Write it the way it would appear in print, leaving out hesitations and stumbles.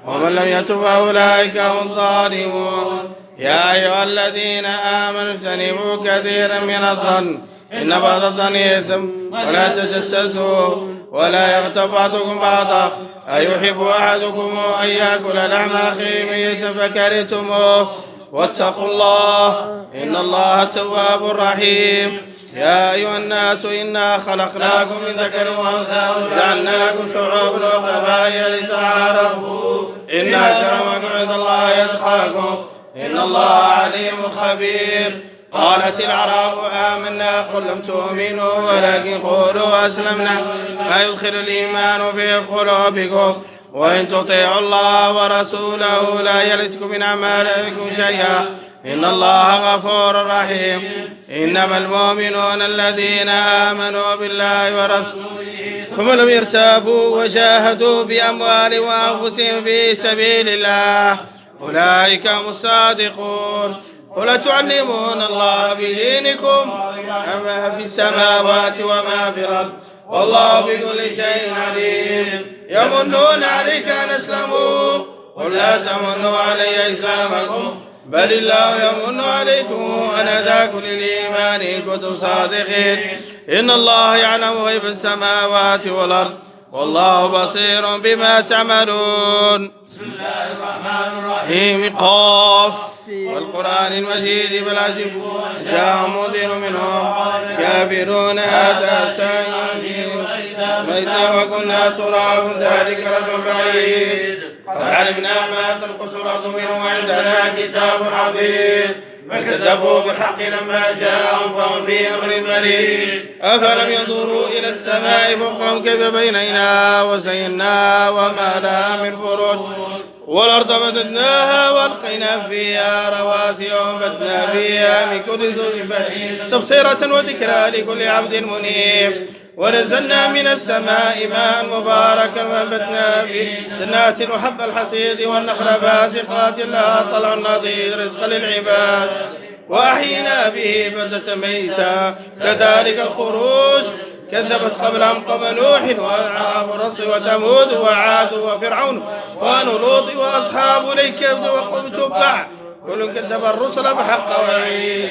ومن لم يتب فأولئك هم الظالمون. يا أيها الذين آمنوا اجتنبوا كثيرا من الظن إن بعض الظن إثم ولا تجسسوا ولا يغتب بعضكم بعضا أيحب أحدكم أن يأكل لحم أخيه ميتا فكرهتموه واتقوا الله إن الله تواب رحيم. يا أيها الناس إنا خلقناكم من ذكر وأنثى وجعلناكم شعوبا وقبائل لتعارفوا إن أكرمكم عند الله يتقاكم إن الله عليم خبير. قالت الأعراب آمنا قل لم تؤمنوا ولكن قولوا أسلمنا ما يدخل الإيمان في قلوبكم وإن تطيعوا الله ورسوله لا يلتكم من أعمالكم شيئا إن الله غفور رحيم. إنما المؤمنون الذين آمنوا بالله ورسوله ثم لم يرتابوا وجاهدوا بأموالهم وأنفسهم في سبيل الله أولئك هم الصادقون. قل تعلمون الله بدينكم ما في السماوات وما في الأرض والله بكل شيء عليم. يمنون عليك أن أسلموا قل لا تمنوا علي إسلامكم بل الله يمن عليكم أن هداكم للإيمان إن كنتم صادقين إن الله يعلم غيب السماوات والأرض والله بصير بما تعملون. بسم الله الرحمن الرحيم. قاف والقرآن المجيد بل عجبوا جاءهم منذر منهم كافرون هذا سيء ميتا وكنا تراب ذلك رجل بعيد قد علمنا ما تنقص الأرض منه وعندنا كتاب عظيم فكذبوا بالحق لما جاءهم فهم في أمر مريض. أفلم ينظروا إلى السماء فوقهم كيف بنيناها وزيناها وما لها من فروج والأرض مددناها وألقينا فيها رواسي وأنبتنا فيها من كل زوج بهيج تبصرة وذكرى لكل عبد منيب. ونزلنا من السماء ماء مباركا وأنبتنا به جنات وحب الحصيد والنخل باسقات لها طلع نضيد رزقا للعباد وأحيينا به بلدة ميتا كذلك الخروج. كذبت قبلهم قوم نوح وأصحاب الرس وثمود وعاد وفرعون ولوط وأصحاب الأيكة وقوم تبع كل كذب الرسل فحق وعيد.